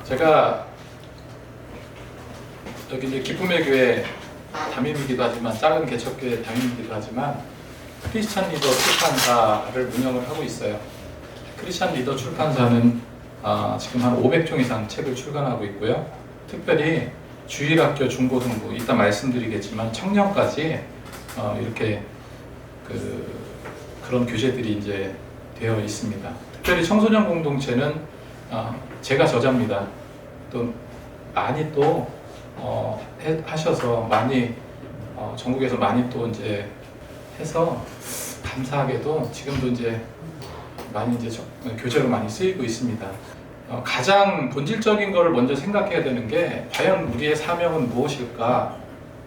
제가 여기 이제 기쁨의 교회 담임이기도 하지만 작은 개척교회 담임이기도 하지만 크리스찬 리더 출판사를 운영을 하고 있어요. 크리스찬 리더 출판사는 지금 한 500종 이상 책을 출간하고 있고요. 특별히 주일학교, 중고등부, 이따 말씀드리겠지만 청년까지 이렇게 그런 교재들이 이제 되어 있습니다. 특별히 청소년 공동체는 제가 저자입니다. 또 많이 또 하셔서 많이 전국에서 많이 또 이제 해서 감사하게도 지금도 이제 많이 이제 교재로 많이 쓰이고 있습니다. 가장 본질적인 것을 먼저 생각해야 되는 게 과연 우리의 사명은 무엇일까?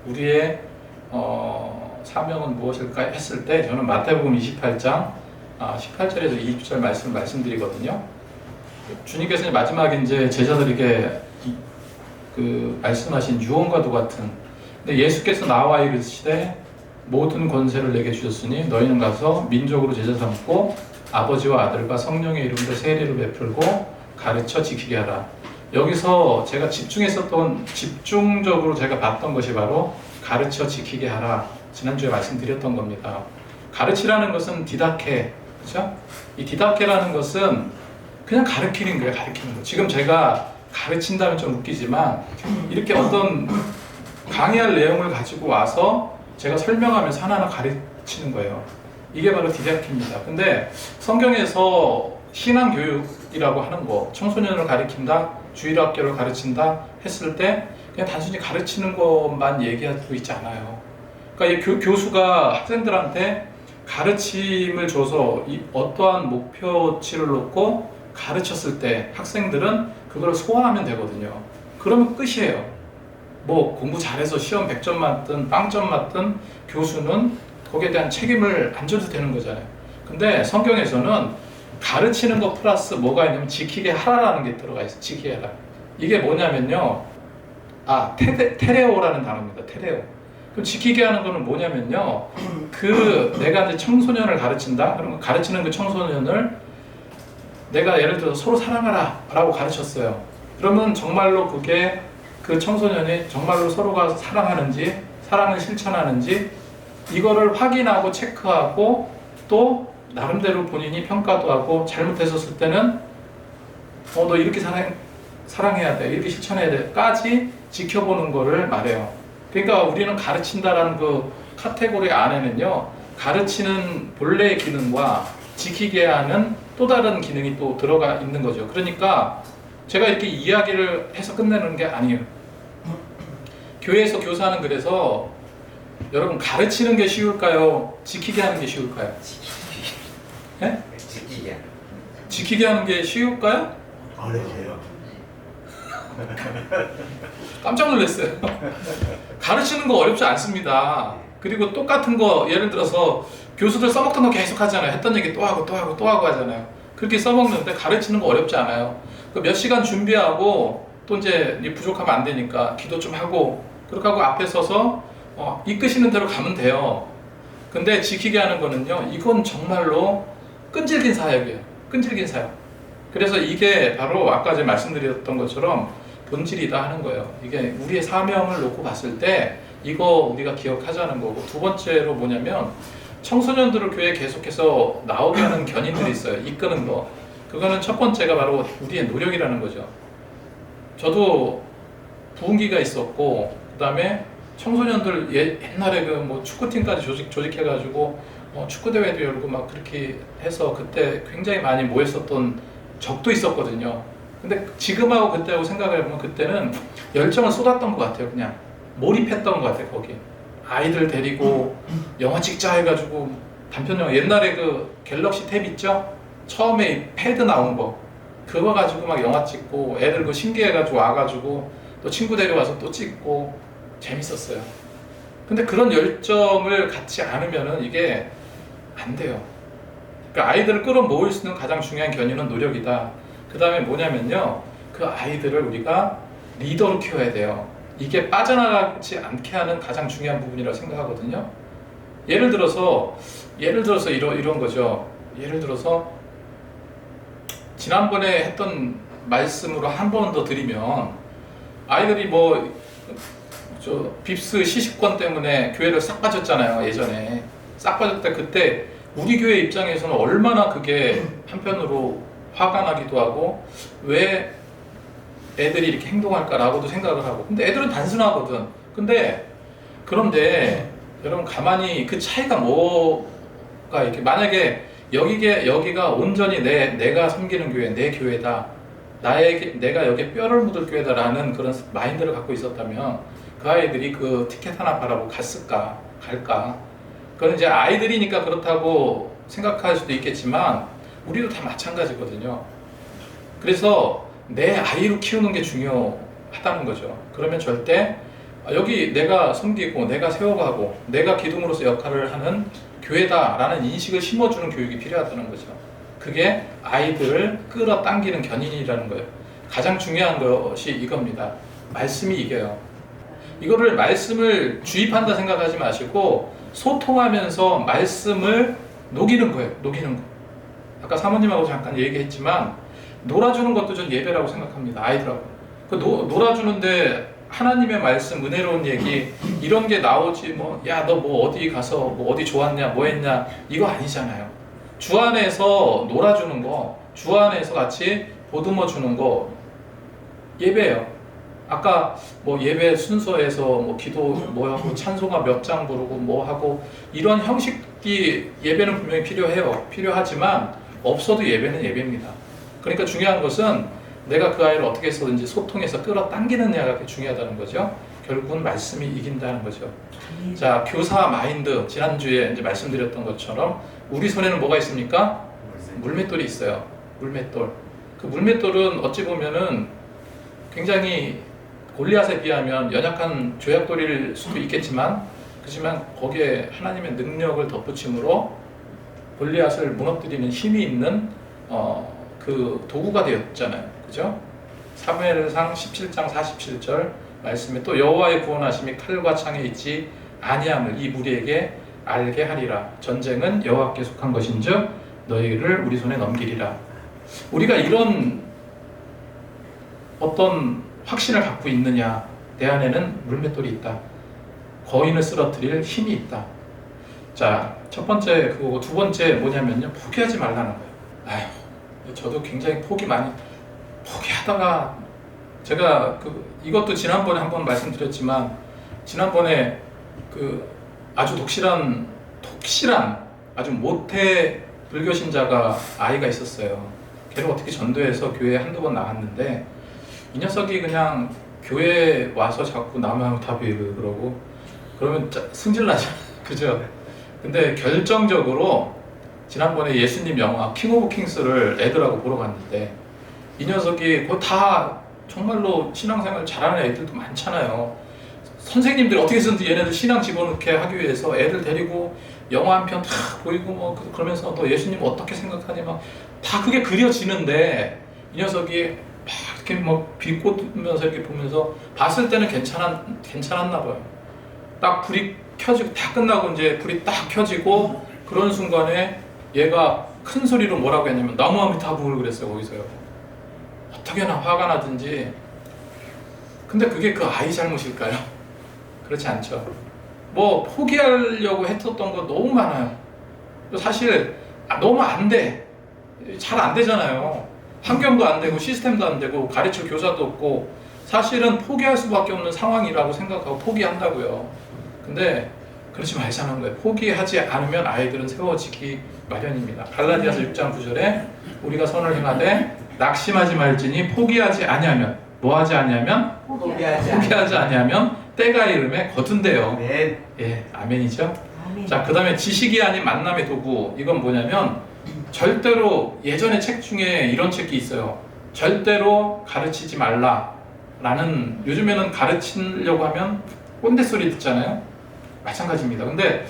우리의 사명은 무엇일까 했을 때 저는 마태복음 28장 18절에서 20절 말씀드리거든요. 주님께서 마지막에 이제 제자들에게 말씀하신 유언과도 같은, 근데 예수께서 나와 이르시되 모든 권세를 내게 주셨으니 너희는 가서 민족으로 제자 삼고 아버지와 아들과 성령의 이름으로 세례를 베풀고 가르쳐 지키게 하라. 여기서 제가 집중적으로 제가 봤던 것이 바로 가르쳐 지키게 하라. 지난주에 말씀드렸던 겁니다. 가르치라는 것은 디다케, 그렇죠? 이 디다케라는 것은 그냥 가르치는 거예요. 가르치는 거. 지금 제가 가르친다면 좀 웃기지만 이렇게 어떤 강의할 내용을 가지고 와서 제가 설명하면서 하나하나 가르치는 거예요. 이게 바로 디다케입니다. 근데 성경에서 신앙교육이라고 하는 거, 청소년을 가르친다, 주일학교를 가르친다 했을 때 그냥 단순히 가르치는 것만 얘기하고 있지 않아요. 그러니까 이 교수가 학생들한테 가르침을 줘서 어떠한 목표치를 놓고 가르쳤을 때 학생들은 그걸 소화하면 되거든요. 그러면 끝이에요. 뭐 공부 잘해서 시험 100점 맞든 빵점 맞든 교수는 거기에 대한 책임을 안 져도 되는 거잖아요. 근데 성경에서는 가르치는 것 플러스 뭐가 있냐면 지키게 하라라는 게 들어가 있어요. 지키게 하라. 이게 뭐냐면요. 테레오라는 단어입니다. 테레오. 그럼 지키게 하는 거는 뭐냐면요. 내가 이제 청소년을 가르친다. 그러면 가르치는 그 청소년을 내가 예를 들어서 서로 사랑하라 라고 가르쳤어요. 그러면 정말로 그게 그 청소년이 정말로 서로가 사랑하는지, 사랑을 실천하는지 이거를 확인하고 체크하고 또 나름대로 본인이 평가도 하고 잘못했었을 때는 너 이렇게 사랑해야 돼, 이렇게 실천해야 돼 까지 지켜보는 거를 말해요. 그러니까 우리는 가르친다라는 그 카테고리 안에는요, 가르치는 본래의 기능과 지키게 하는 또 다른 기능이 또 들어가 있는 거죠. 그러니까 제가 이렇게 이야기를 해서 끝내는 게 아니에요. 교회에서 교사는 그래서 여러분 가르치는 게 쉬울까요? 지키게 하는 게 쉬울까요? 네? 지키게 하는 게 쉬울까요? 어려워요. 깜짝 놀랐어요. 가르치는 거 어렵지 않습니다. 그리고 똑같은 거 예를 들어서 교수들 써먹던 거 계속 하잖아요. 했던 얘기 또 하고 또 하고 또 하고 하잖아요. 그렇게 써먹는데 가르치는 거 어렵지 않아요. 몇 시간 준비하고 또 이제 부족하면 안 되니까 기도 좀 하고 그렇게 하고 앞에 서서 이끄시는 대로 가면 돼요. 근데 지키게 하는 거는요, 이건 정말로 끈질긴 사역이에요. 끈질긴 사역. 그래서 이게 바로 아까 제가 말씀드렸던 것처럼 본질이다 하는 거예요. 이게 우리의 사명을 놓고 봤을 때 이거 우리가 기억하자는 거고, 두 번째로 뭐냐면 청소년들을 교회에 계속해서 나오게 하는 견인들이 있어요. 이끄는 거. 그거는 첫 번째가 바로 우리의 노력이라는 거죠. 저도 부흥기가 있었고, 그 다음에 청소년들 옛날에 뭐 축구팀까지 조직해가지고 축구대회도 열고 막 그렇게 해서 그때 굉장히 많이 모였었던 적도 있었거든요. 근데 지금하고 그때하고 생각을 해보면 그때는 열정을 쏟았던 것 같아요. 그냥 몰입했던 것 같아요. 거기 아이들 데리고 영화 찍자 해가지고 단편영화, 옛날에 그 갤럭시 탭 있죠? 처음에 패드 나온 거 그거 가지고 막 영화 찍고 애들 그 신기해가지고 와가지고 또 친구 데려와서 또 찍고 재밌었어요. 근데 그런 열정을 갖지 않으면은 이게 안 돼요. 그러니까 아이들을 끌어모을 수 있는 가장 중요한 견인은 노력이다. 그 다음에 뭐냐면요, 그 아이들을 우리가 리더로 키워야 돼요. 이게 빠져나가지 않게 하는 가장 중요한 부분이라고 생각하거든요. 예를 들어서 이런 거죠. 예를 들어서 지난번에 했던 말씀으로 한 번 더 드리면, 아이들이 뭐 저 빕스 시식권 때문에 교회를 싹 빠졌잖아요. 예전에 싹 빠졌을 때, 그때 우리 교회 입장에서는 얼마나 그게 한편으로 화가 나기도 하고, 왜 애들이 이렇게 행동할까라고도 생각을 하고. 근데 애들은 단순하거든. 그런데 여러분 가만히 그 차이가 뭐가 이렇게, 만약에 여기가 온전히 내가 섬기는 교회, 내 교회다, 내가 여기에 뼈를 묻을 교회다라는 그런 마인드를 갖고 있었다면 그 아이들이 그 티켓 하나 바라고 갈까? 그건 이제 아이들이니까 그렇다고 생각할 수도 있겠지만 우리도 다 마찬가지거든요. 그래서 내 아이로 키우는 게 중요하다는 거죠. 그러면 절대 여기 내가 섬기고 내가 세워가고 내가 기둥으로서 역할을 하는 교회다라는 인식을 심어주는 교육이 필요하다는 거죠. 그게 아이들을 끌어당기는 견인이라는 거예요. 가장 중요한 것이 이겁니다. 말씀이 이겨요. 이거를 말씀을 주입한다 생각하지 마시고 소통하면서 말씀을 녹이는 거예요. 녹이는 거. 아까 사모님하고 잠깐 얘기했지만 놀아주는 것도 전 예배라고 생각합니다. 아이들하고. 놀아주는데 하나님의 말씀, 은혜로운 얘기 이런 게 나오지 뭐, 야, 너 뭐 어디 가서 뭐 어디 좋았냐, 뭐 했냐, 이거 아니잖아요. 주 안에서 놀아주는 거, 주 안에서 같이 보듬어 주는 거 예배예요. 아까 뭐 예배 순서에서 뭐 기도 뭐 하고 찬송가 몇 장 부르고 뭐 하고 이런 형식이 예배는 분명히 필요하지만 없어도 예배는 예배입니다. 그러니까 중요한 것은 내가 그 아이를 어떻게 해서든지 소통해서 끌어당기느냐가 중요하다는 거죠. 결국은 말씀이 이긴다는 거죠. 자, 교사 마인드, 지난주에 이제 말씀드렸던 것처럼 우리 손에는 뭐가 있습니까? 물맷돌이 있어요. 물맷돌. 그 물맷돌은 어찌 보면은 굉장히 골리앗에 비하면 연약한 조약돌일 수도 있겠지만, 그렇지만 거기에 하나님의 능력을 덧붙임으로 골리앗을 무너뜨리는 힘이 있는 그 도구가 되었잖아요. 그죠? 사무엘상 17장 47절 말씀에 또 여호와의 구원하심이 칼과 창에 있지 아니함을 이 무리에게 알게 하리라. 전쟁은 여호와께 속한 것인즉 너희를 우리 손에 넘기리라. 우리가 이런 어떤 확신을 갖고 있느냐? 내 안에는 물맷돌이 있다. 거인을 쓰러뜨릴 힘이 있다. 자, 첫 번째 그거고, 두 번째 뭐냐면요, 포기하지 말라는 거예요. 아휴, 저도 굉장히 포기하다가 제가 이것도 지난번에 한번 말씀드렸지만, 지난번에 아주 독실한 아주 모태 불교 신자가 아이가 있었어요. 걔를 어떻게 전도해서 교회에 한두 번 나갔는데 이 녀석이 그냥 교회에 와서 자꾸 남의 답이 그러고 그러면 승질나죠. 그죠? 근데 결정적으로 지난번에 예수님 영화 킹 오브 킹스를 애들하고 보러 갔는데 이 녀석이 다 정말로 신앙생활 잘하는 애들도 많잖아요. 선생님들이 어떻게 해서든 얘네들 신앙 집어넣게 하기 위해서 애들 데리고 영화 한 편 다 보이고 뭐 그러면서 너 예수님 어떻게 생각하니 막 다 그게 그려지는데 이 녀석이 막 이렇게 뭐 비꼬면서 이렇게 보면서 봤을 때는 괜찮았나 봐요. 딱 불이 켜지고 다 끝나고 이제 불이 딱 켜지고 그런 순간에 얘가 큰 소리로 뭐라고 했냐면 나무 아미타불 그랬어요. 거기서요. 어떻게나 화가 나든지. 근데 그게 그 아이 잘못일까요? 그렇지 않죠. 뭐 포기하려고 했었던 거 너무 많아요. 사실 너무 안 돼. 잘 안 되잖아요. 환경도 안 되고 시스템도 안 되고 가르칠 교사도 없고 사실은 포기할 수밖에 없는 상황이라고 생각하고 포기한다고요. 근데 그렇지 말자는 거예요. 포기하지 않으면 아이들은 세워지기 마련입니다. 갈라디아서 6장 9절에 우리가 선을 행하되 낙심하지 말지니 포기하지 아니하면 뭐하지 아니하면 포기하지 아니하면 때가 이름에 거둔대요. 네. 예, 아멘이죠. 아멘. 자, 그 다음에 지식이 아닌 만남의 도구. 이건 뭐냐면 절대로 예전에 책 중에 이런 책이 있어요. 절대로 가르치지 말라라는. 요즘에는 가르치려고 하면 꼰대 소리 듣잖아요. 마찬가지입니다. 근데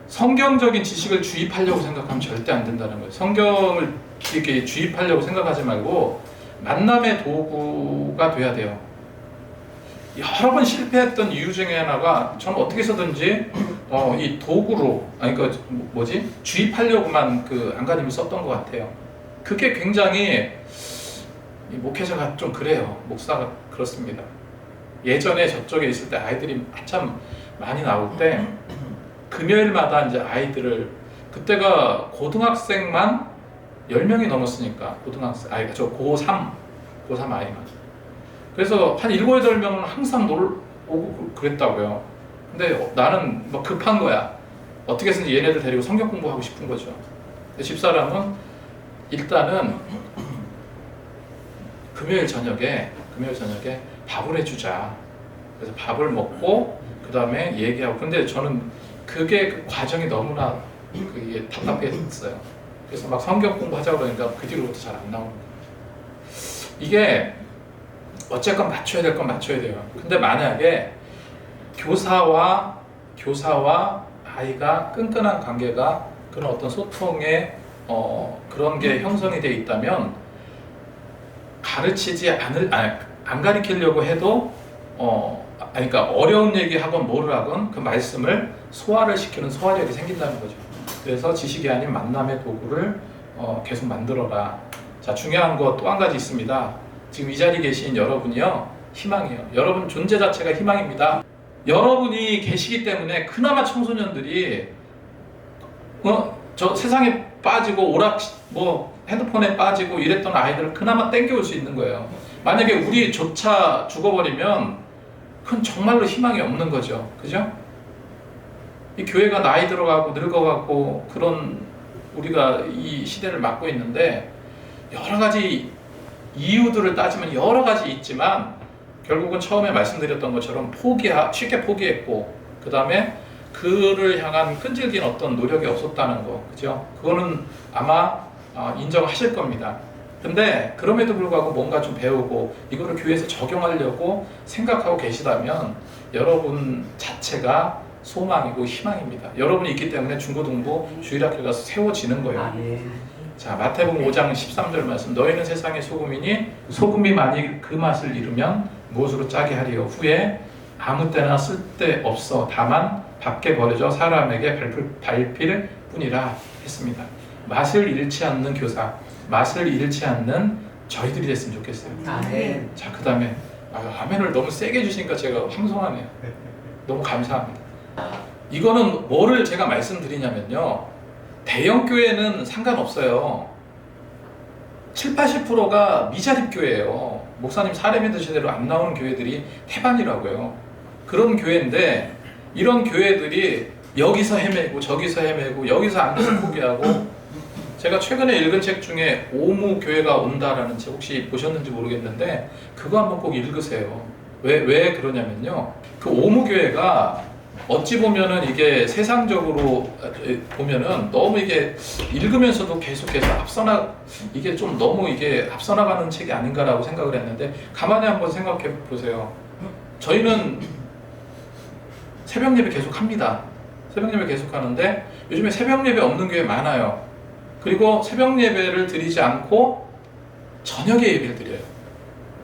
성경적인 지식을 주입하려고 생각하면 절대 안 된다는 거예요. 성경을 이렇게 주입하려고 생각하지 말고 만남의 도구가 돼야 돼요. 여러 번 실패했던 이유 중에 하나가 저는 어떻게 해서든지 이 도구로, 주입하려고만 안가님이 썼던 것 같아요. 그게 굉장히 이 목회자가 좀 그래요. 목사가 그렇습니다. 예전에 저쪽에 있을 때 아이들이 한참 많이 나올 때 금요일마다 이제 아이들을, 그때가 고등학생만 10명이 넘었으니까, 고등학생 아이가 저 고3 아이만. 그래서 한 7, 8명은 항상 오고 그랬다고요. 근데 나는 뭐 급한 거야. 어떻게 해서든지 얘네들 데리고 성경 공부하고 싶은 거죠. 집사람은 일단은 금요일 저녁에 밥을 해주자. 그래서 밥을 먹고 그 다음에 얘기하고. 근데 저는 그게 그 과정이 너무나 그게 답답했어요. 그래서 막 성경 공부하자고 그러니까 그 뒤로부터 잘 안 나오는 거예요. 이게 어쨌건 맞춰야 될 건 맞춰야 돼요. 근데 만약에 교사와 아이가 끈끈한 관계가, 그런 어떤 소통의 그런 게 형성이 돼 있다면, 가르치지 안 가르치려고 해도 그러니까 어려운 얘기하건 뭐를 하건 그 말씀을 소화를 시키는 소화력이 생긴다는 거죠. 그래서 지식이 아닌 만남의 도구를 계속 만들어라. 자, 중요한 거 또 한 가지 있습니다. 지금 이 자리에 계신 여러분이요, 희망이에요. 여러분 존재 자체가 희망입니다. 여러분이 계시기 때문에 그나마 청소년들이 저 세상에 빠지고 핸드폰에 빠지고 이랬던 아이들을 그나마 땡겨올 수 있는 거예요. 만약에 우리조차 죽어버리면 그건 정말로 희망이 없는 거죠. 그죠? 이 교회가 나이 들어가고 늙어가고 그런 우리가 이 시대를 맞고 있는데, 여러 가지 이유들을 따지면 여러 가지 있지만 결국은 처음에 말씀드렸던 것처럼 쉽게 포기했고, 그 다음에 그를 향한 끈질긴 어떤 노력이 없었다는 거, 그죠? 그거는 아마 인정하실 겁니다. 근데 그럼에도 불구하고 뭔가 좀 배우고 이거를 교회에서 적용하려고 생각하고 계시다면 여러분 자체가 소망이고 희망입니다. 여러분이 있기 때문에 중고등부 주일학교가 세워지는 거예요. 자, 마태복음 5장 13절 말씀. 너희는 세상의 소금이니 소금이 만일 그 맛을 잃으면 무엇으로 짜게 하리요. 후에 아무 때나 쓸데없어 다만 밖에 버려져 사람에게 밟힐 뿐이라 했습니다. 맛을 잃지 않는 교사, 맛을 잃지 않는 저희들이 됐으면 좋겠어요. 자, 그 다음에 아멘을 너무 세게 해주시니까 제가 황송하네요. 너무 감사합니다. 이거는 뭐를 제가 말씀드리냐면요, 대형 교회는 상관없어요. 7, 80%가 미자립 교회예요. 목사님 사례 믿으시대로 안 나오는 교회들이 태반이라고요. 그런 교회인데, 이런 교회들이 여기서 헤매고 저기서 헤매고 여기서 앉아서 포기하고, 제가 최근에 읽은 책 중에 오무 교회가 온다라는 책 혹시 보셨는지 모르겠는데 그거 한번 꼭 읽으세요. 왜 그러냐면요, 그 오무 교회가 어찌 보면은 이게 세상적으로 보면은 너무 이게 읽으면서도 계속해서 이게 좀 너무 이게 앞서나가는 책이 아닌가라고 생각을 했는데, 가만히 한번 생각해 보세요. 저희는 새벽 예배 계속 합니다. 새벽 예배 계속 하는데 요즘에 새벽 예배 없는 교회 많아요. 그리고 새벽 예배를 드리지 않고 저녁에 예배를 드려요.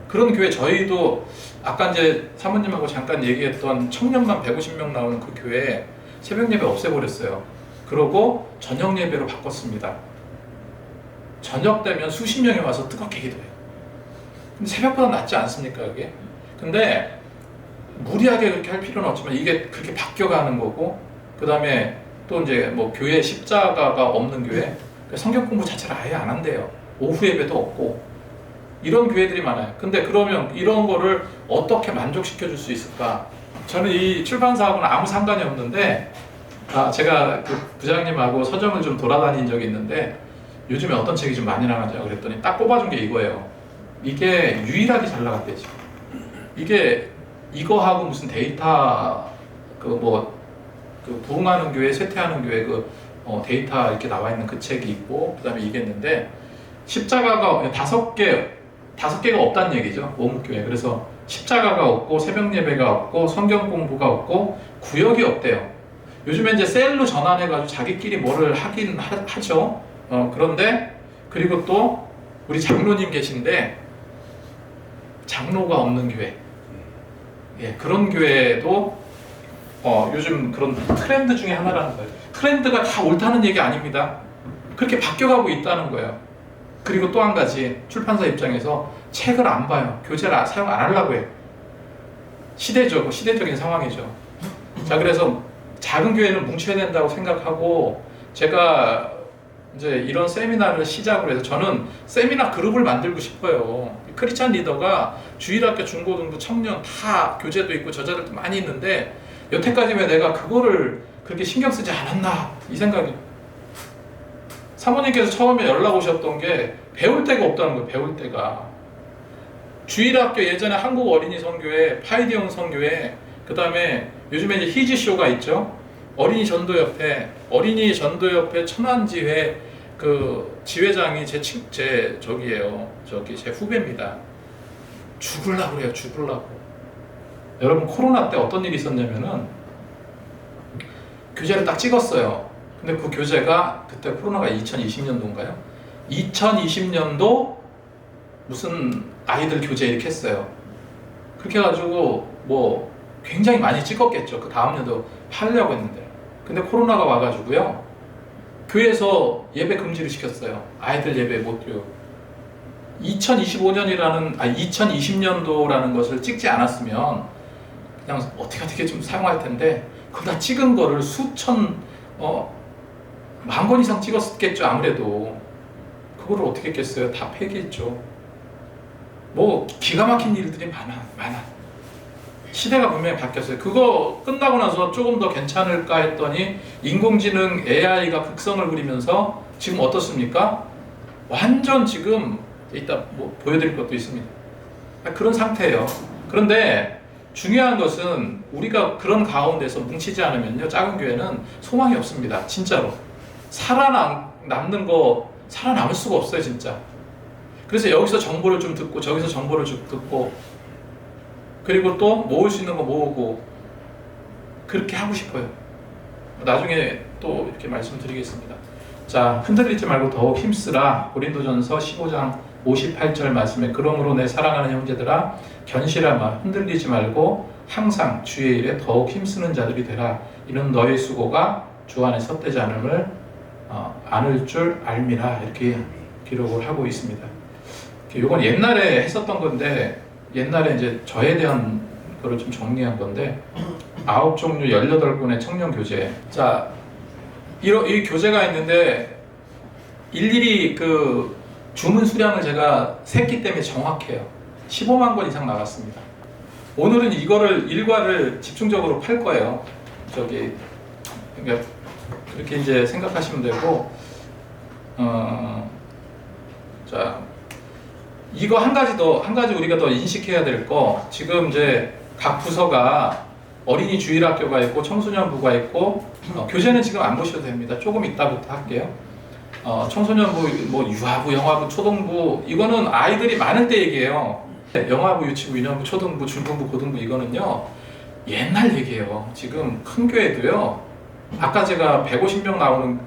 그런 교회, 저희도 아까 이제 사모님하고 잠깐 얘기했던 청년만 150명 나오는 그 교회 새벽 예배 없애버렸어요. 그러고 저녁 예배로 바꿨습니다. 저녁 되면 수십 명이 와서 뜨겁게 기도해요. 근데 새벽보다 낫지 않습니까, 그게? 근데 무리하게 그렇게 할 필요는 없지만 이게 그렇게 바뀌어가는 거고, 그 다음에 또 이제 뭐 교회 십자가가 없는 교회, 성경 공부 자체를 아예 안 한대요. 오후 예배도 없고 이런 교회들이 많아요. 근데 그러면 이런 거를 어떻게 만족시켜 줄 수 있을까? 저는 이 출판사하고는 아무 상관이 없는데, 제가 그 부장님하고 서점을 좀 돌아다닌 적이 있는데 요즘에 어떤 책이 좀 많이 나가죠? 그랬더니 딱 뽑아준 게 이거예요. 이게 유일하게 잘 나갔대지. 이게 이거하고 무슨 데이터 부흥하는 교회, 쇠퇴하는 교회 데이터 이렇게 나와 있는 그 책이 있고, 그 다음에 이게 있는데, 십자가가 다섯 개가 없다는 얘기죠, 오목교회. 그래서 십자가가 없고 새벽 예배가 없고 성경 공부가 없고 구역이 없대요. 요즘에 이제 셀로 전환해가지고 자기끼리 뭐를 하긴 하죠. 그런데 그리고 또 우리 장로님 계신데 장로가 없는 교회, 그런 교회도 요즘 그런 트렌드 중에 하나라는 거예요. 트렌드가 다 옳다는 얘기 아닙니다. 그렇게 바뀌어가고 있다는 거예요. 그리고 또 한 가지, 출판사 입장에서 책을 안 봐요. 교재를 사용 안 하려고 해요. 시대죠. 시대적인 상황이죠. 자, 그래서 작은 교회는 뭉쳐야 된다고 생각하고 제가 이제 이런 세미나를 시작으로 해서 저는 세미나 그룹을 만들고 싶어요. 크리스찬 리더가 주일학교, 중고등부, 청년 다 교재도 있고 저자들도 많이 있는데 여태까지 왜 내가 그거를 그렇게 신경 쓰지 않았나 이 생각이. 사모님께서 처음에 연락 오셨던 게 배울 데가 없다는 거예요. 배울 데가. 주일학교 예전에 한국 어린이 선교회, 파이디온 선교회, 그 다음에 요즘에 이제 희지쇼가 있죠. 어린이 전도협회 천안지회 그 지회장이 제 후배입니다. 죽으려고 그래요. 죽으려고. 여러분 코로나 때 어떤 일이 있었냐면은 교재를 딱 찍었어요. 근데 그 교재가 그때 코로나가 2020년도인가요? 2020년도 무슨 아이들 교재 이렇게 했어요. 그렇게 해가지고 뭐 굉장히 많이 찍었겠죠. 그 다음 년도 팔려고 했는데. 근데 코로나가 와가지고요. 교회에서 예배 금지를 시켰어요. 아이들 예배 못 드려요. 2020년도라는 것을 찍지 않았으면 그냥 어떻게 좀 사용할 텐데 그거 다 찍은 거를 만 권 이상 찍었겠죠. 아무래도 그거를 어떻게 했겠어요. 다 폐기했죠. 뭐 기가 막힌 일들이 많아. 시대가 분명히 바뀌었어요. 그거 끝나고 나서 조금 더 괜찮을까 했더니 인공지능 AI가 극성을 부리면서 지금 어떻습니까? 완전 지금 이따 뭐 보여드릴 것도 있습니다. 그런 상태예요. 그런데 중요한 것은 우리가 그런 가운데서 뭉치지 않으면요, 작은 교회는 소망이 없습니다. 진짜로. 살아남는 거 살아남을 수가 없어요, 진짜. 그래서 여기서 정보를 좀 듣고 저기서 정보를 좀 듣고 그리고 또 모을 수 있는 거 모으고 그렇게 하고 싶어요. 나중에 또 이렇게 말씀드리겠습니다. 자, 흔들리지 말고 더욱 힘쓰라. 고린도전서 15장 58절 말씀에 그러므로 내 사랑하는 형제들아 견실하마 흔들리지 말고 항상 주의 일에 더욱 힘쓰는 자들이 되라. 이는 너의 수고가 주 안에 헛되지 않음을 안을 줄 알미라. 이렇게 기록을 하고 있습니다. 이건 옛날에 했었던 건데 옛날에 이제 저에 대한 거를 좀 정리한 건데 9종류 18권의 청년 교재. 자, 이 교재가 있는데 일일이 그 주문 수량을 제가 셌기 때문에 정확해요. 15만 권 이상 나갔습니다. 오늘은 이거를 일과를 집중적으로 팔 거예요. 그러니까 그렇게 이제 생각하시면 되고, 자, 이거 한 가지 우리가 더 인식해야 될 거, 지금 이제 각 부서가 어린이 주일학교가 있고 청소년부가 있고, 교재는 지금 안 보셔도 됩니다. 조금 이따부터 할게요. 청소년부, 뭐 유아부, 영아부, 초등부, 이거는 아이들이 많을 때 얘기예요. 영아부, 유치부, 유년부, 초등부, 중등부, 고등부 이거는요 옛날 얘기예요. 지금 큰 교회도요. 아까 제가 150명 나오는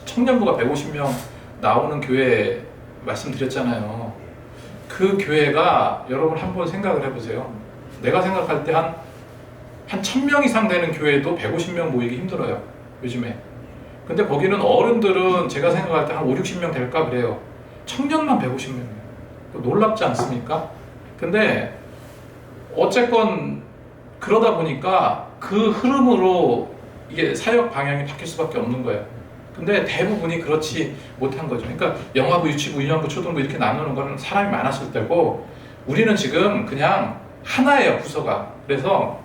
청년부가 150명 나오는 교회 말씀드렸잖아요. 그 교회가 여러분 한번 생각을 해보세요. 내가 생각할 때 한 1000명 이상 되는 교회도 150명 모이기 힘들어요. 요즘에. 근데 거기는 어른들은 제가 생각할 때 한 5, 60명 될까 그래요. 청년만 150명이에요. 놀랍지 않습니까? 근데 어쨌건 그러다 보니까 그 흐름으로 이게 사역 방향이 바뀔 수밖에 없는 거예요. 근데 대부분이 그렇지 못한 거죠. 그러니까 영아부, 유치부, 유년부, 초등부 이렇게 나누는 거는 사람이 많았을 때고 우리는 지금 그냥 하나예요, 부서가. 그래서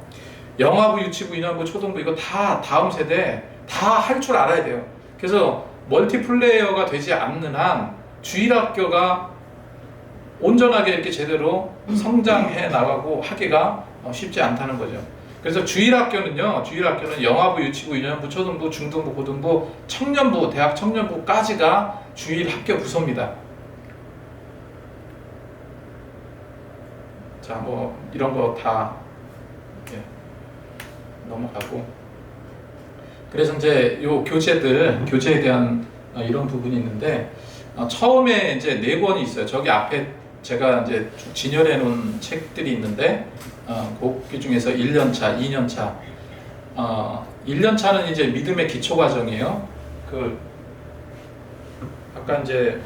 영아부, 유치부, 유년부, 초등부 이거 다 다음 세대 다 할 줄 알아야 돼요. 그래서 멀티플레이어가 되지 않는 한 주일학교가 온전하게 이렇게 제대로 성장해 나가고 하기가 쉽지 않다는 거죠. 그래서 주일학교는 영아부, 유치부, 유년부, 초등부, 중등부, 고등부, 청년부, 대학 청년부까지가 주일학교 부서입니다. 자, 뭐 이런 거 다 넘어가고. 그래서 이제 요 교재에 대한 이런 부분이 있는데 처음에 이제 4권이 있어요. 저기 앞에 제가 이제 쭉 진열해 놓은 책들이 있는데 그 중에서 1년차, 2년차 1년차는 이제 믿음의 기초 과정이에요. 그 아까 이제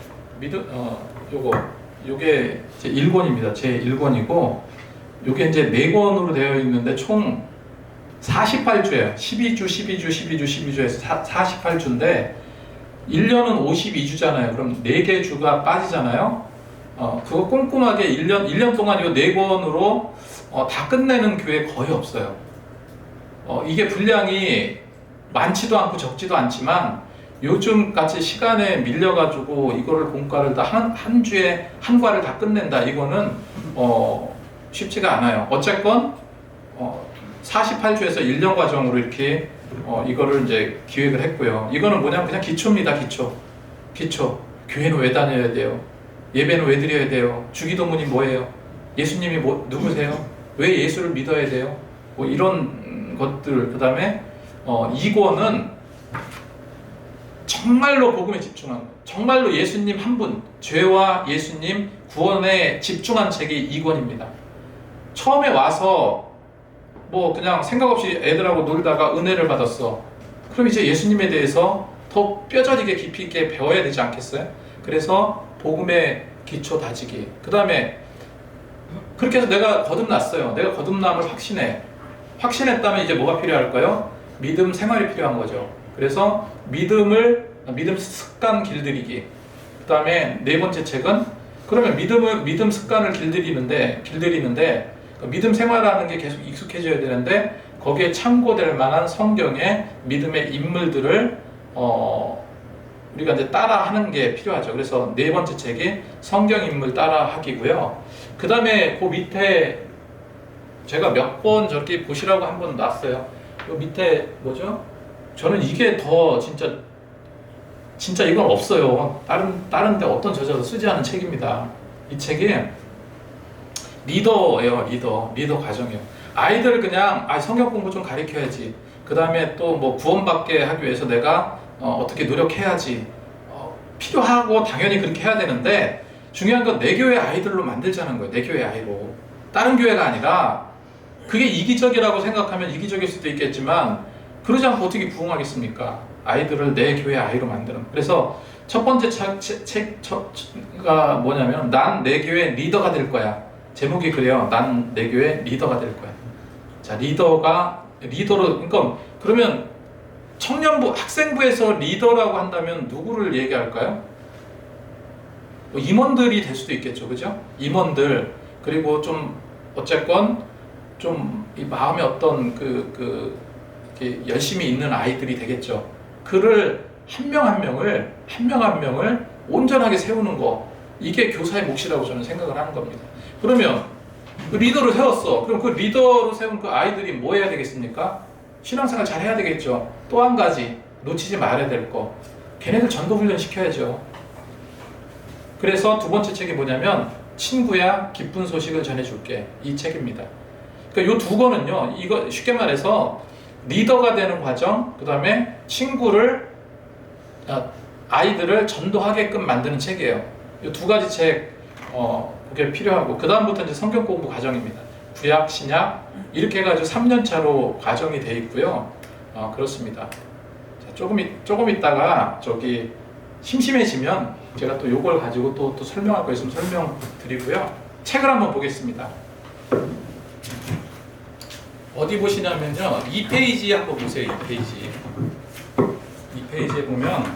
요거 요게 제 1권입니다. 제 1권이고 요게 이제 4권으로 되어 있는데 총 48주예요. 12주, 12주, 12주, 12주에서 48주인데 1년은 52주잖아요. 그럼 4개 주가 빠지잖아요. 그거 꼼꼼하게 1년 동안 이 4권으로 다 끝내는 교회 거의 없어요. 이게 분량이 많지도 않고 적지도 않지만 요즘 같이 시간에 밀려가지고 이거를 본과를 다 한 주에 한 과를 다 끝낸다. 이거는 쉽지가 않아요. 어쨌건 48주에서 1년 과정으로 이렇게 이거를 이제 기획을 했고요. 이거는 뭐냐면 그냥 기초입니다. 기초. 교회는 왜 다녀야 돼요? 예배는 왜 드려야 돼요? 주기도문이 뭐예요? 예수님이 누구세요? 왜 예수를 믿어야 돼요? 뭐 이런 것들. 그 다음에 2권은 정말로 복음에 집중한 거. 정말로 예수님 한 분, 죄와 예수님 구원에 집중한 책이 2권입니다. 처음에 와서 뭐 그냥 생각 없이 애들하고 놀다가 은혜를 받았어. 그럼 이제 예수님에 대해서 더 뼈저리게 깊이 있게 배워야 되지 않겠어요? 그래서 복음의 기초 다지기. 그 다음에 그렇게 해서 내가 거듭났어요. 내가 거듭남을 확신했다면 이제 뭐가 필요할까요? 믿음 생활이 필요한 거죠. 그래서 믿음 습관 길들이기. 그 다음에 4번째 책은 그러면 믿음 습관을 길들이는데 믿음 생활하는 게 계속 익숙해져야 되는데 거기에 참고될 만한 성경의 믿음의 인물들을 우리가 이제 따라하는 게 필요하죠. 그래서 4번째 책이 성경 인물 따라하기고요. 그 다음에 그 밑에 제가 몇 번 저렇게 보시라고 한번 놨어요. 그 밑에 뭐죠? 저는 이게 더 진짜 이건 없어요. 다른 데 어떤 저자도 쓰지 않은 책입니다. 이 책이 리더예요. 리더 과정이에요. 아이들을 그냥 성경 공부 좀 가르쳐야지. 그 다음에 또 뭐 구원받게 하기 위해서 내가 어떻게 노력해야지. 필요하고 당연히 그렇게 해야 되는데 중요한 건 내 교회 아이들로 만들자는 거예요. 내 교회 아이로. 다른 교회가 아니라 그게 이기적이라고 생각하면 이기적일 수도 있겠지만 그러지 않고 어떻게 부흥하겠습니까? 아이들을 내 교회 아이로 만드는. 그래서 첫 번째 책가 뭐냐면 난 내 교회 리더가 될 거야. 제목이 그래요. 난 내 교회 리더가 될 거야. 자, 리더로 그러니까 그러면 청년부 학생부에서 리더라고 한다면 누구를 얘기할까요? 뭐 임원들이 될 수도 있겠죠. 그죠? 임원들. 그리고 좀 어쨌건 좀 이 마음에 어떤 이렇게 열심히 있는 아이들이 되겠죠. 그를 한 명 한 명을 온전하게 세우는 거, 이게 교사의 몫이라고 저는 생각을 하는 겁니다. 그러면 그 리더를 세웠어. 그럼 그 리더로 세운 그 아이들이 뭐 해야 되겠습니까? 신앙생활 잘 해야 되겠죠. 또 한 가지 놓치지 말아야 될 거, 걔네들 전도훈련 시켜야죠. 그래서 2번째 책이 뭐냐면 친구야 기쁜 소식을 전해줄게. 이 책입니다. 그러니까 이 2권은요, 이거 쉽게 말해서 리더가 되는 과정, 그 다음에 아이들을 전도하게끔 만드는 책이에요. 이 2가지 책 그게 필요하고, 그 다음부터 이제 성경 공부 과정입니다. 구약, 신약 이렇게 해가지고 3년차로 과정이 돼 있고요. 그렇습니다. 자, 조금 있다가 저기 심심해지면 제가 또 요걸 가지고 또 설명할 거 있으면 설명드리고요. 책을 한번 보겠습니다. 어디 보시냐면요, 2페이지 한번 보세요. 2페이지에 보면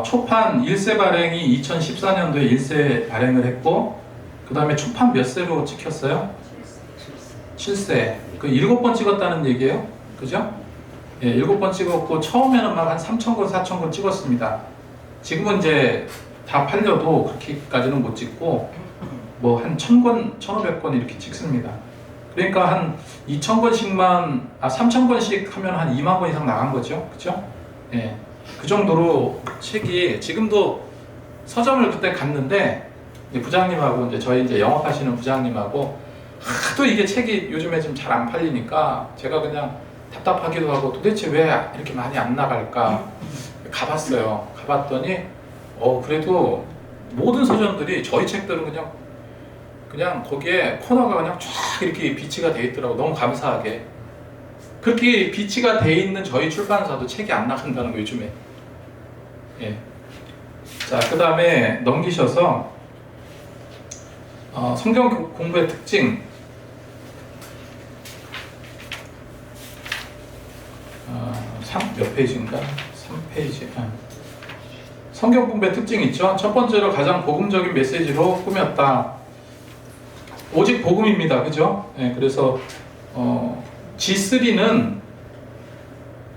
초판 1세 발행이 2014년도에 1세 발행을 했고, 그 다음에 초판 몇 세로 찍혔어요? 7세. 그 7번 찍었다는 얘기예요. 그죠? 예, 7번 찍었고 처음에는 막 한 3,000권, 4,000권 찍었습니다. 지금은 이제 다 팔려도 그렇게까지는 못 찍고 뭐 한 1,000권, 1,500권 이렇게 찍습니다. 그러니까 한 3,000권씩 하면 한 2만 권 이상 나간 거죠. 그죠? 예. 그 정도로 책이, 지금도 서점을 그때 갔는데 부장님하고 저희 이제 영업하시는 부장님하고 하도 이게 책이 요즘에 좀 잘 안 팔리니까 제가 그냥 답답하기도 하고 도대체 왜 이렇게 많이 안 나갈까 가봤어요. 가봤더니 그래도 모든 서점들이 저희 책들은 그냥 거기에 코너가 그냥 쫙 이렇게 비치가 돼 있더라고. 너무 감사하게. 그렇게 비치가 돼 있는 저희 출판사도 책이 안 나간다는 거 요즘에. 예. 자, 그 다음에 넘기셔서 성경 공부의 특징. 몇 페이지인가? 3페이지. 성경 공부의 특징 있죠? 첫 번째로 가장 복음적인 메시지로 꾸몄다. 오직 복음입니다. 그죠? 네, 그래서 G3는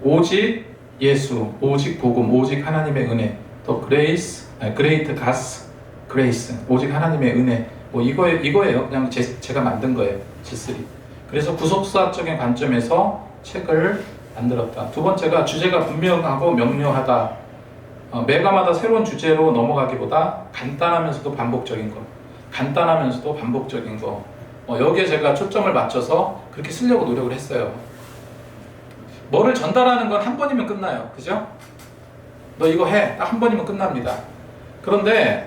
오직 예수, 오직 복음, 오직 하나님의 은혜, 또 grace, great God's grace, 오직 하나님의 은혜. 뭐 이거예요. 그냥 제가 만든 거예요. G3. 그래서 구속사적인 관점에서 책을 만들었다. 두 번째가 주제가 분명하고 명료하다. 매가마다 새로운 주제로 넘어가기보다 간단하면서도 반복적인 것. 간단하면서도 반복적인 거. 여기에 제가 초점을 맞춰서 그렇게 쓰려고 노력을 했어요. 뭐를 전달하는 건 한 번이면 끝나요. 그죠? 너 이거 해. 딱 한 번이면 끝납니다. 그런데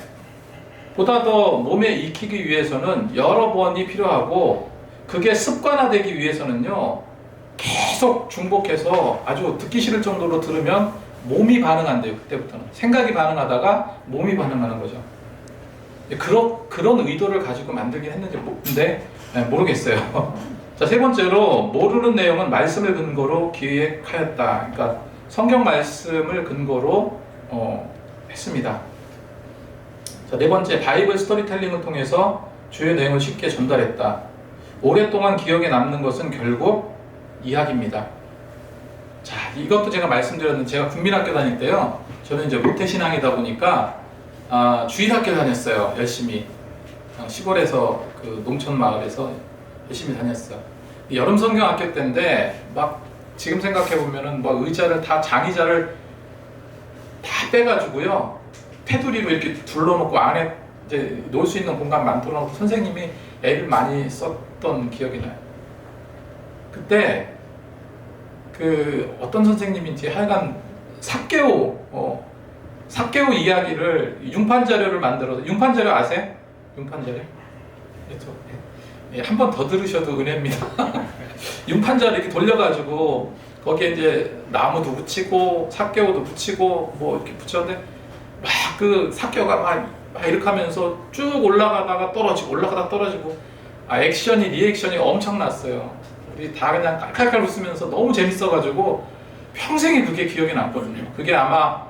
보다 더 몸에 익히기 위해서는 여러 번이 필요하고, 그게 습관화되기 위해서는요, 계속 중복해서 아주 듣기 싫을 정도로 들으면 몸이 반응한대요. 그때부터는 생각이 반응하다가 몸이 반응하는 거죠. 그런 의도를 가지고 만들긴 했는지 모르겠어요. 자, 세 번째로 모르는 내용은 말씀을 근거로 기획하였다. 그러니까 성경 말씀을 근거로 했습니다. 자, 네 번째, 바이블 스토리텔링을 통해서 주요 내용을 쉽게 전달했다. 오랫동안 기억에 남는 것은 결국 이야기입니다. 자, 이것도 제가 말씀드렸는데, 제가 국민학교 다닐 때요, 저는 이제 모태신앙이다 보니까 주일학교 다녔어요. 열심히 시골에서 그 농촌 마을에서 열심히 다녔어요. 여름 성경학교 때인데 막 지금 생각해 보면은 뭐 의자를 다 장의자를 다 빼가지고요, 테두리로 이렇게 둘러놓고 안에 이제 놓을 수 있는 공간 만들어 놓고 선생님이 애를 많이 썼던 기억이 나요. 그때 그 어떤 선생님인지 하여간 삭개오 이야기를 융판 자료를 만들어서, 융판 자료 아세요? 융판 자료? 한 번 더 들으셔도 은혜입니다. 융판 자료 이렇게 돌려가지고 거기에 이제 나무도 붙이고 삭개오도 붙이고 뭐 이렇게 붙였는데, 막 그 삭개오가 막 이렇게 하면서 쭉 올라가다가 떨어지고 올라가다 떨어지고, 액션이 리액션이 엄청났어요. 우리 다 그냥 깔깔깔 웃으면서 너무 재밌어가지고 평생이 그게 기억에 남거든요. 그게 아마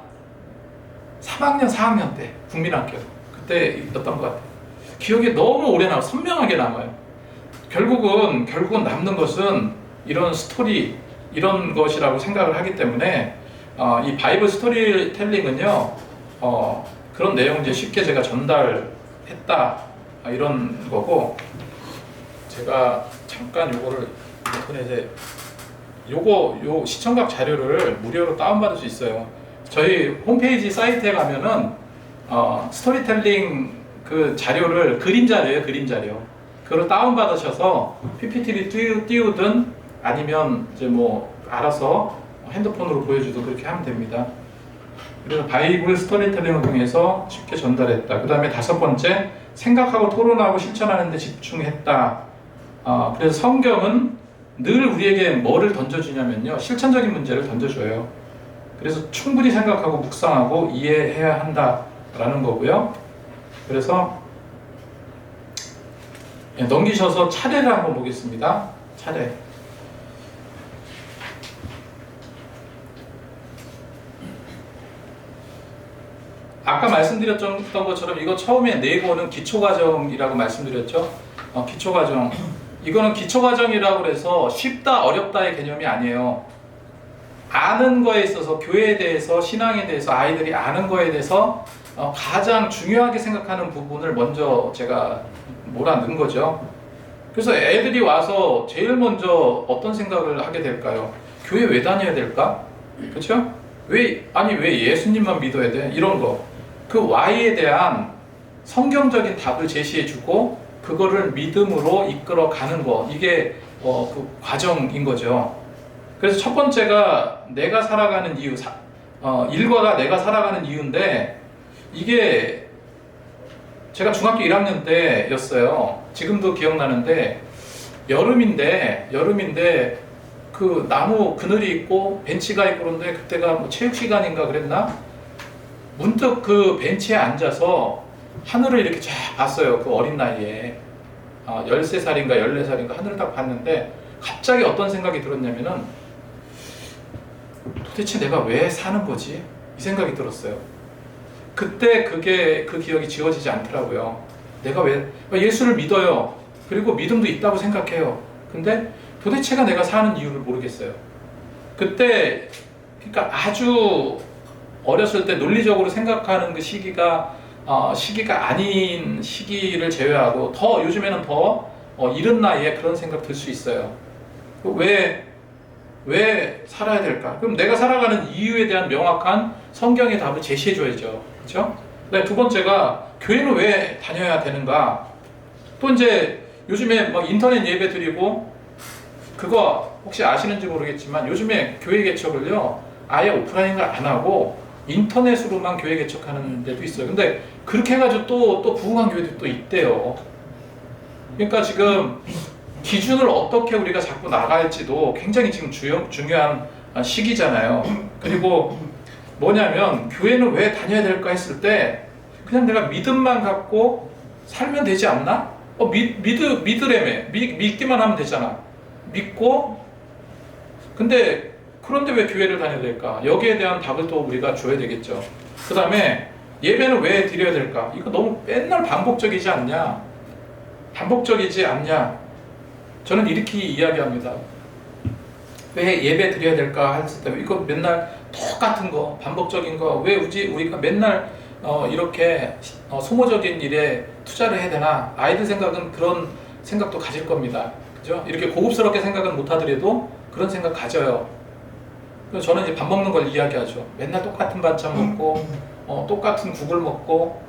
3학년, 4학년 때 국민학교 그때 있었던 것 같아요. 기억에 너무 오래 남아, 선명하게 남아요. 결국은 남는 것은 이런 스토리, 이런 것이라고 생각을 하기 때문에 이 바이블 스토리텔링은요, 그런 내용을 이제 쉽게 제가 전달했다, 이런 거고, 제가 잠깐 요거를 인터넷에 요 시청각 자료를 무료로 다운받을 수 있어요. 저희 홈페이지 사이트에 가면은 스토리텔링 그 자료를, 그림 자료예요, 그림 자료. 그걸 다운받으셔서 PPT를 띄우든 아니면 이제 뭐 알아서 핸드폰으로 보여주든 그렇게 하면 됩니다. 그래서 바이블 스토리텔링을 통해서 쉽게 전달했다. 그 다음에 다섯 번째, 생각하고 토론하고 실천하는 데 집중했다. 그래서 성경은 늘 우리에게 뭐를 던져주냐면요, 실천적인 문제를 던져줘요. 그래서 충분히 생각하고 묵상하고 이해해야 한다라는 거고요. 그래서 넘기셔서 차례를 한번 보겠습니다. 차례. 아까 말씀드렸던 것처럼 이거 처음에 네 권은 기초과정이라고 말씀드렸죠. 기초과정. 이거는 기초과정이라고 해서 쉽다 어렵다의 개념이 아니에요. 아는 거에 있어서, 교회에 대해서, 신앙에 대해서 아이들이 아는 거에 대해서 가장 중요하게 생각하는 부분을 먼저 제가 몰아넣은 거죠. 그래서 애들이 와서 제일 먼저 어떤 생각을 하게 될까요? 교회 왜 다녀야 될까? 그렇죠? 왜 예수님만 믿어야 돼? 이런 거. 그 Y에 대한 성경적인 답을 제시해주고 그거를 믿음으로 이끌어가는 거, 이게 그 과정인 거죠. 그래서 첫 번째가 내가 살아가는 이유, 일과가 내가 살아가는 이유인데, 이게 제가 중학교 1학년 때였어요. 지금도 기억나는데, 여름인데 그 나무 그늘이 있고 벤치가 있고, 그런데 그때가 뭐 체육 시간인가 그랬나? 문득 그 벤치에 앉아서 하늘을 이렇게 쫙 봤어요. 그 어린 나이에 13살인가 14살인가 하늘을 딱 봤는데 갑자기 어떤 생각이 들었냐면은 도대체 내가 왜 사는 거지? 이 생각이 들었어요. 그때 그 기억이 지워지지 않더라고요. 내가 왜 예수를 믿어요. 그리고 믿음도 있다고 생각해요. 근데 도대체가 내가 사는 이유를 모르겠어요. 그때 그러니까 아주 어렸을 때 논리적으로 생각하는 그 시기가 아닌 시기를 제외하고 더 요즘에는 더 이른 나이에 그런 생각 들 수 있어요. 왜 살아야 될까? 그럼 내가 살아가는 이유에 대한 명확한 성경의 답을 제시해 줘야죠. 그렇죠? 네, 두 번째가 교회는 왜 다녀야 되는가? 또 이제 요즘에 막 인터넷 예배 드리고 그거 혹시 아시는지 모르겠지만 요즘에 교회 개척을요 아예 오프라인을 안 하고 인터넷으로만 교회 개척하는 데도 있어요. 근데 그렇게 해가지고 또 부흥한 교회도 또 있대요. 그러니까 지금 기준을 어떻게 우리가 잡고 나갈지도 굉장히 지금 중요한 시기잖아요. 그리고 뭐냐면 교회는 왜 다녀야 될까 했을 때 그냥 내가 믿음만 갖고 살면 되지 않나? 믿으래며 믿기만 하면 되잖아. 믿고 근데 그런데 왜 교회를 다녀야 될까? 여기에 대한 답을 또 우리가 줘야 되겠죠. 그 다음에 예배는 왜 드려야 될까? 이거 너무 맨날 반복적이지 않냐? 반복적이지 않냐? 저는 이렇게 이야기합니다. 왜 예배 드려야 될까 했을 때 이거 맨날 똑같은 거 반복적인 거 왜 우리가 맨날 이렇게 소모적인 일에 투자를 해야 되나? 아이들 생각은 그런 생각도 가질 겁니다. 그죠? 이렇게 고급스럽게 생각은 못 하더라도 그런 생각 가져요. 그래서 저는 이제 밥 먹는 걸 이야기하죠. 맨날 똑같은 반찬 먹고 똑같은 국을 먹고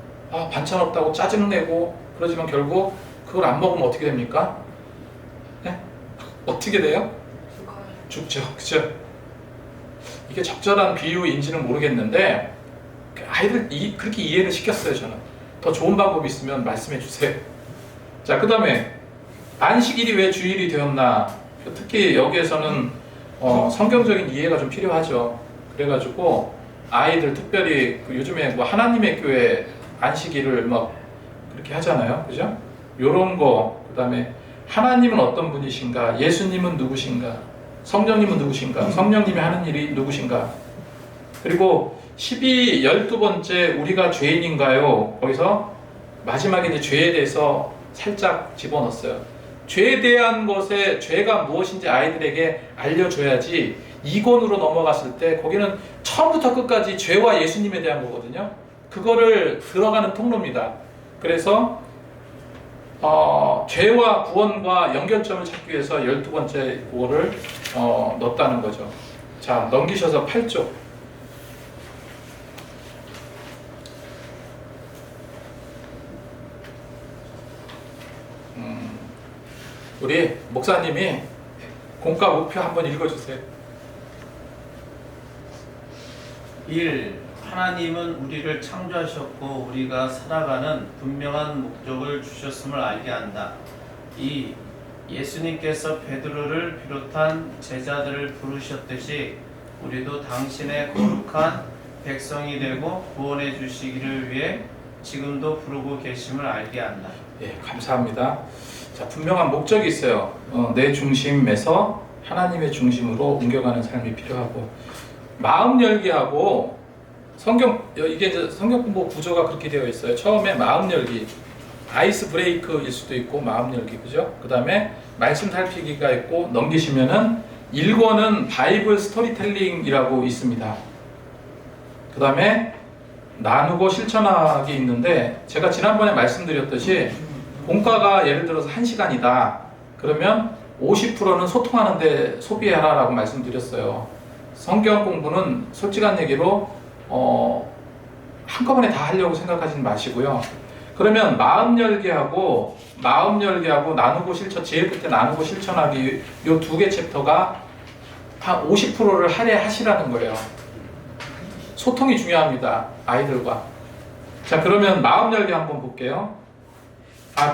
반찬 없다고 짜증내고 그러지만 결국 그걸 안 먹으면 어떻게 됩니까? 네? 어떻게 돼요? 죽죠. 그죠? 이게 적절한 비유인지는 모르겠는데 아이들 그렇게 이해를 시켰어요. 저는 더 좋은 방법이 있으면 말씀해 주세요. 자, 그 다음에 안식일이 왜 주일이 되었나? 특히 여기에서는 성경적인 이해가 좀 필요하죠. 그래가지고 아이들 특별히 요즘에 뭐 하나님의 교회 안식일을 막 그렇게 하잖아요. 그죠? 요런 거, 그 다음에 하나님은 어떤 분이신가? 예수님은 누구신가? 성령님은 누구신가? 성령님이 하는 일이 누구신가? 그리고 12번째 우리가 죄인인가요? 거기서 마지막에 이제 죄에 대해서 살짝 집어넣었어요. 죄에 대한 것에 죄가 무엇인지 아이들에게 알려줘야지 2권으로 넘어갔을 때 거기는 처음부터 끝까지 죄와 예수님에 대한 거거든요. 그거를 들어가는 통로입니다. 그래서 죄와 구원과 연결점을 찾기 위해서 12번째 그거를 넣었다는 거죠. 자, 넘기셔서 8쪽. 우리 목사님이 공과 목표 한번 읽어주세요. 1. 하나님은 우리를 창조하셨고 우리가 살아가는 분명한 목적을 주셨음을 알게 한다. 2. 예수님께서 베드로를 비롯한 제자들을 부르셨듯이 우리도 당신의 거룩한 백성이 되고 구원해 주시기를 위해 지금도 부르고 계심을 알게 한다. 예, 감사합니다. 자, 분명한 목적이 있어요. 내 중심에서 하나님의 중심으로 옮겨가는 삶이 필요하고 마음 열기하고 이게 이제 성경 공부 구조가 그렇게 되어 있어요. 처음에 마음 열기, 아이스 브레이크일 수도 있고 마음 열기, 그죠? 그 다음에 말씀 살피기가 있고 넘기시면은 1권은 바이블 스토리텔링이라고 있습니다. 그 다음에 나누고 실천하기 있는데 제가 지난번에 말씀드렸듯이 본과가 예를 들어서 1시간이다. 그러면 50%는 소통하는데 소비해라 라고 말씀드렸어요. 성경 공부는 솔직한 얘기로 한꺼번에 다 하려고 생각하지는 마시고요. 그러면 마음 열기하고 나누고 실천, 제일 끝에 나누고 실천하기 요 두 개 챕터가 한 50%를 할애하시라는 거예요. 소통이 중요합니다. 아이들과. 자, 그러면 마음 열기 한번 볼게요.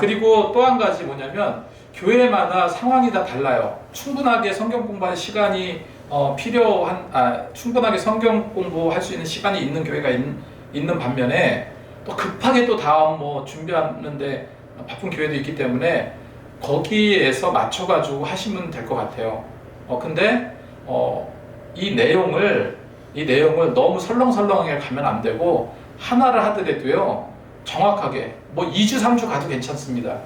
그리고 또 한 가지 뭐냐면 교회마다 상황이 다 달라요. 충분하게 성경 공부할 시간이 충분하게 성경 공부할 수 있는 시간이 있는 교회가 있는 반면에 또 급하게 또 다음 뭐 준비하는데 바쁜 교회도 있기 때문에 거기에서 맞춰가지고 하시면 될 것 같아요. 근데 이 내용을 너무 설렁설렁하게 가면 안 되고 하나를 하더라도요 정확하게 뭐 2주 3주 가도 괜찮습니다.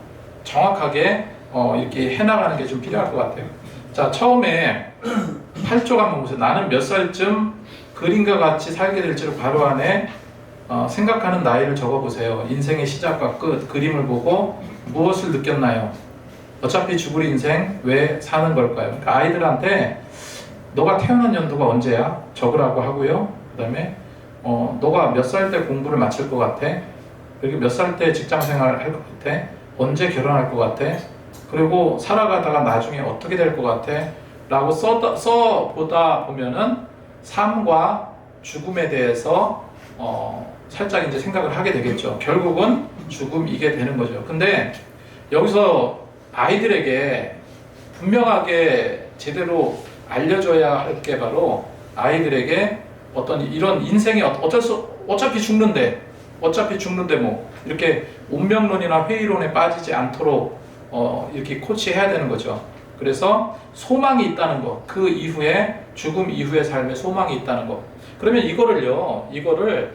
정확하게 이렇게 해나가는 게 좀 필요할 것 같아요. 자, 처음에 8쪽 한번 보세요. 나는 몇 살쯤 그림과 같이 살게 될지를 괄호 안에 생각하는 나이를 적어보세요. 인생의 시작과 끝, 그림을 보고 무엇을 느꼈나요? 어차피 죽을 인생 왜 사는 걸까요? 그러니까 아이들한테 너가 태어난 연도가 언제야? 적으라고 하고요. 그 다음에 너가 몇 살 때 공부를 마칠 것 같아? 그리고 몇 살 때 직장 생활을 할 것 같아? 언제 결혼할 것 같아? 그리고 살아가다가 나중에 어떻게 될 것 같아? 라고 써보다 보면은 삶과 죽음에 대해서 살짝 이제 생각을 하게 되겠죠. 결국은 죽음이게 되는 거죠. 근데 여기서 아이들에게 분명하게 제대로 알려줘야 할 게 바로 아이들에게 어떤 이런 인생이 어차피 죽는데 뭐 이렇게 운명론이나 회의론에 빠지지 않도록 이렇게 코치해야 되는 거죠. 그래서 소망이 있다는 거, 그 이후에 죽음 이후의 삶에 소망이 있다는 거. 그러면 이거를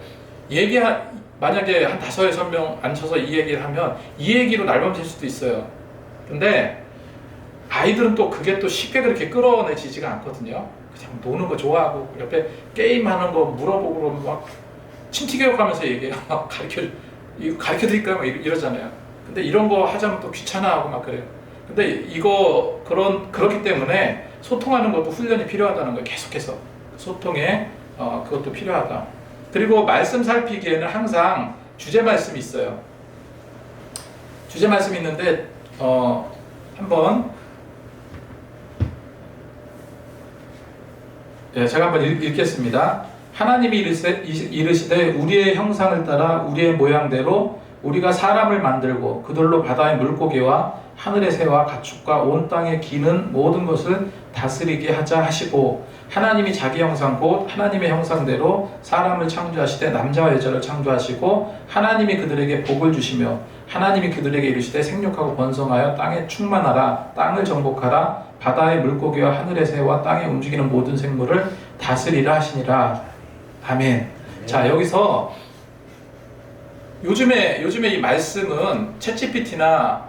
만약에 한 5-6명 앉혀서 이 얘기를 하면 이 얘기로 날밤샐 수도 있어요. 근데 아이들은 또 그게 또 쉽게 그렇게 끌어내지지가 않거든요. 그냥 노는 거 좋아하고 옆에 게임하는 거 물어보고 그러면 막 침튀겨가면서 얘기해요. 막 가르쳐 드릴까요? 막 이러잖아요. 근데 이런 거 하자면 또 귀찮아하고 막 그래요. 근데 그렇기 때문에 소통하는 것도 훈련이 필요하다는 거예요. 계속해서 소통에 그것도 필요하다. 그리고 말씀 살피기에는 항상 주제 말씀이 있어요. 주제 말씀이 있는데 한번 제가 한번 읽겠습니다. 하나님이 이르시되 우리의 형상을 따라 우리의 모양대로 우리가 사람을 만들고 그들로 바다의 물고기와 하늘의 새와 가축과 온 땅에 기는 모든 것을 다스리게 하자 하시고 하나님이 자기 형상 곧 하나님의 형상대로 사람을 창조하시되 남자와 여자를 창조하시고 하나님이 그들에게 복을 주시며 하나님이 그들에게 이르시되 생육하고 번성하여 땅에 충만하라 땅을 정복하라 바다의 물고기와 하늘의 새와 땅에 움직이는 모든 생물을 다스리라 하시니라. 아멘. 자, 여기서 요즘에 이 말씀은 챗GPT나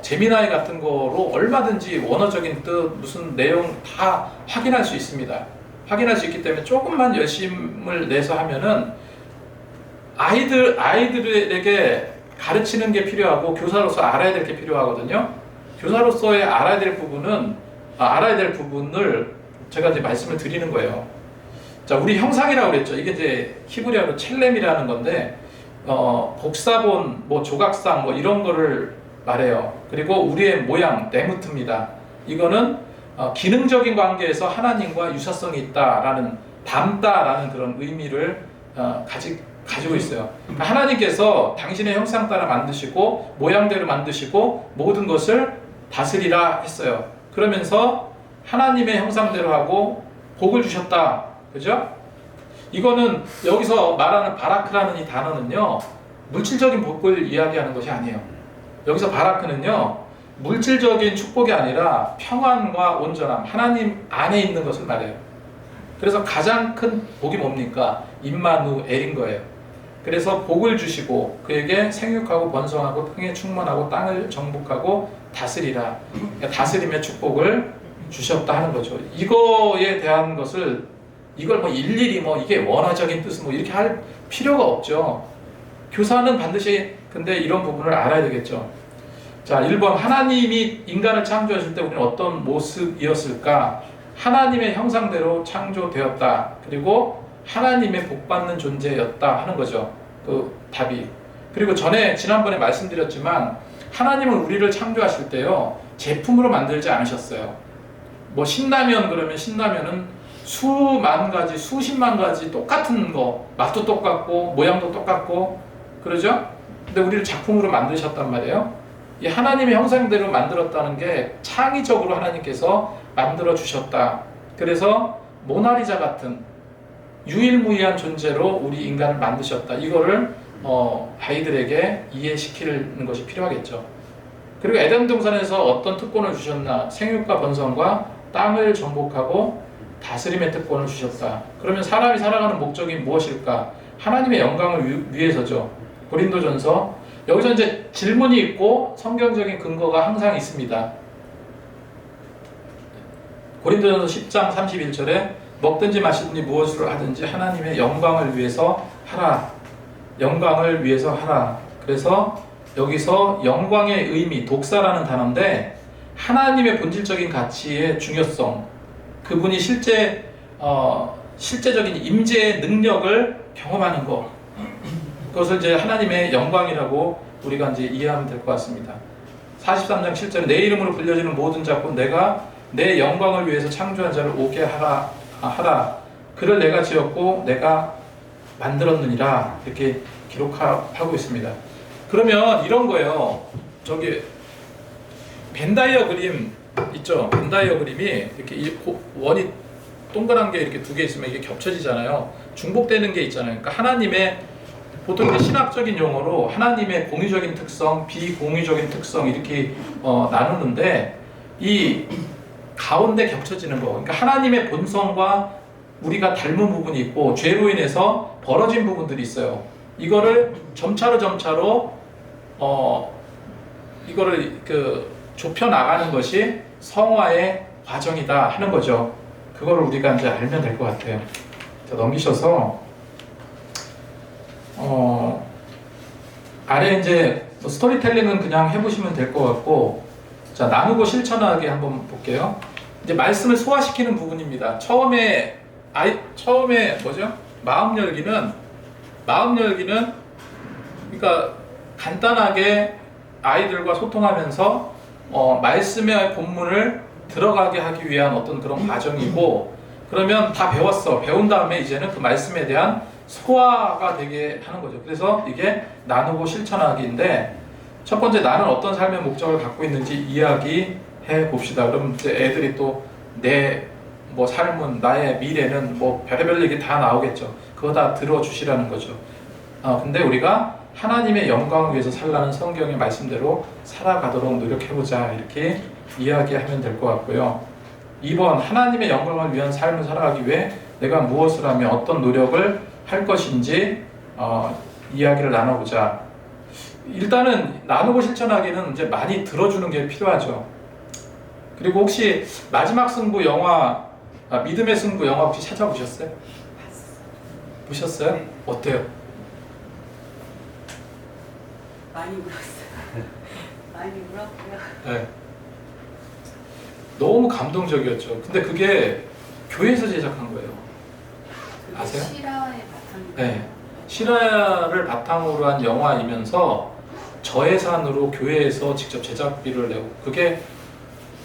제미나이 같은 거로 얼마든지 원어적인 뜻, 무슨 내용 다 확인할 수 있습니다. 확인할 수 있기 때문에 조금만 열심을 내서 하면은 아이들에게 가르치는 게 필요하고 교사로서 알아야 될 게 필요하거든요. 교사로서의 알아야 될 부분을 제가 이제 말씀을 드리는 거예요. 자, 우리 형상이라고 그랬죠. 이게 이제 히브리어로 첼렘이라는 건데 복사본, 뭐 조각상 뭐 이런 거를 말해요. 그리고 우리의 모양, 네무트입니다. 이거는 기능적인 관계에서 하나님과 유사성이 있다라는, 닮다라는 그런 의미를 가지고 있어요. 그러니까 하나님께서 당신의 형상 따라 만드시고 모양대로 만드시고 모든 것을 다스리라 했어요. 그러면서 하나님의 형상대로 하고 복을 주셨다. 그죠? 이거는 여기서 말하는 바라크라는 이 단어는요, 물질적인 복을 이야기하는 것이 아니에요. 여기서 바라크는요, 물질적인 축복이 아니라 평안과 온전함, 하나님 안에 있는 것을 말해요. 그래서 가장 큰 복이 뭡니까? 임마누엘인 거예요. 그래서 복을 주시고 그에게 생육하고 번성하고 땅에 충만하고 땅을 정복하고 다스리라. 그러니까 다스림의 축복을 주셨다 하는 거죠. 이거에 대한 것을 이걸 뭐 일일이 뭐 이게 원어적인 뜻은 뭐 이렇게 할 필요가 없죠. 교사는 반드시 근데 이런 부분을 알아야 되겠죠. 자, 1번 하나님이 인간을 창조하실 때 우리는 어떤 모습이었을까? 하나님의 형상대로 창조되었다. 그리고 하나님의 복받는 존재였다 하는 거죠. 그 답이. 그리고 지난번에 말씀드렸지만 하나님은 우리를 창조하실 때요, 제품으로 만들지 않으셨어요. 뭐 신라면 그러면 신라면은 수만 가지, 수십만 가지 똑같은 거, 맛도 똑같고 모양도 똑같고 그러죠? 근데 우리를 작품으로 만드셨단 말이에요. 이 하나님의 형상대로 만들었다는 게 창의적으로 하나님께서 만들어 주셨다. 그래서 모나리자 같은 유일무이한 존재로 우리 인간을 만드셨다. 이거를 아이들에게 이해시키는 것이 필요하겠죠. 그리고 에덴 동산에서 어떤 특권을 주셨나? 생육과 번성과 땅을 정복하고 다스림의 특권을 주셨다. 그러면 사람이 살아가는 목적이 무엇일까? 하나님의 영광을 위해서죠. 고린도전서 여기서 이제 질문이 있고 성경적인 근거가 항상 있습니다. 고린도전서 10장 31절에 먹든지 마시든지 무엇을 하든지 하나님의 영광을 위해서 하라. 영광을 위해서 하라. 그래서 여기서 영광의 의미, 독사라는 단어인데 하나님의 본질적인 가치의 중요성, 그분이 실제적인 임재의 능력을 경험하는 것, 그것을 이제 하나님의 영광이라고 우리가 이제 이해하면 될 것 같습니다. 43장 7절에 내 이름으로 불려지는 모든 자곧 내가 내 영광을 위해서 창조한 자를 오게 하라. 그를 내가 지었고 내가 만들었느니라 이렇게 기록하고 있습니다. 그러면 이런 거예요. 저기 벤다이어 그림 있죠. 벤다이어 그림이 이렇게 원이 동그란 게 이렇게 두 개 있으면 이게 겹쳐지잖아요. 중복되는 게 있잖아요. 그러니까 하나님의 보통 이제 신학적인 용어로 하나님의 공유적인 특성, 비공유적인 특성 이렇게 나누는데 이 가운데 겹쳐지는 거. 그러니까 하나님의 본성과 우리가 닮은 부분이 있고 죄로 인해서 벌어진 부분들이 있어요. 이거를 점차로 이거를 좁혀 나가는 것이 성화의 과정이다 하는 거죠. 그거를 우리가 이제 알면 될 것 같아요. 자, 넘기셔서 아래 이제 스토리텔링은 그냥 해보시면 될 것 같고, 자 나누고 실천하기 한번 볼게요. 이제 말씀을 소화시키는 부분입니다. 처음에 뭐죠? 마음 열기는 그러니까 간단하게 아이들과 소통하면서 말씀의 본문을 들어가게 하기 위한 어떤 그런 과정이고, 그러면 다 배운 다음에 이제는 그 말씀에 대한 소화가 되게 하는 거죠. 그래서 이게 나누고 실천하기인데, 첫 번째 나는 어떤 삶의 목적을 갖고 있는지 이야기해 봅시다. 그럼 이제 애들이 또 내 삶은, 나의 미래는 별의별 얘기 다 나오겠죠. 그거 다 들어주시라는 거죠. 근데 우리가 하나님의 영광을 위해서 살라는 성경의 말씀대로 살아가도록 노력해보자 이렇게 이야기하면 될 것 같고요. 2번 하나님의 영광을 위한 삶을 살아가기 위해 내가 무엇을 하며 어떤 노력을 할 것인지 이야기를 나눠보자. 일단은 나누고 실천하기는 이제 많이 들어주는 게 필요하죠. 그리고 혹시 마지막 승부 영화, 믿음의 승부 영화 혹시 찾아보셨어요? 보셨어요? 네. 어때요? 많이 울었어요. 많이 울었고요. 네. 너무 감동적이었죠. 근데 그게 교회에서 제작한 거예요. 아세요? 실화의 바탕. 네. 실화를 바탕으로 한 영화이면서 저예산으로 교회에서 직접 제작비를 내고 그게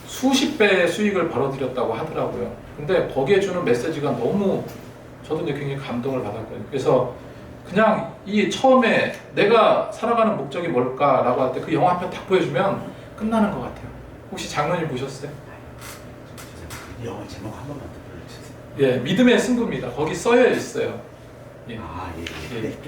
수십 배의 수익을 벌어들였다고 하더라고요. 근데 거기에 주는 메시지가 너무 저도 이제 굉장히 감동을 받았거든요. 그래서 그냥 이 처음에 내가 살아가는 목적이 뭘까라고 할 때 그 영화 한 편 딱 보여주면 끝나는 것 같아요. 혹시 장로님 보셨어요? 영어 제목 한 번만 더 불러주세요. 예, 믿음의 승부입니다. 거기 써여 있어요. 예. 아, 예. 예. 네.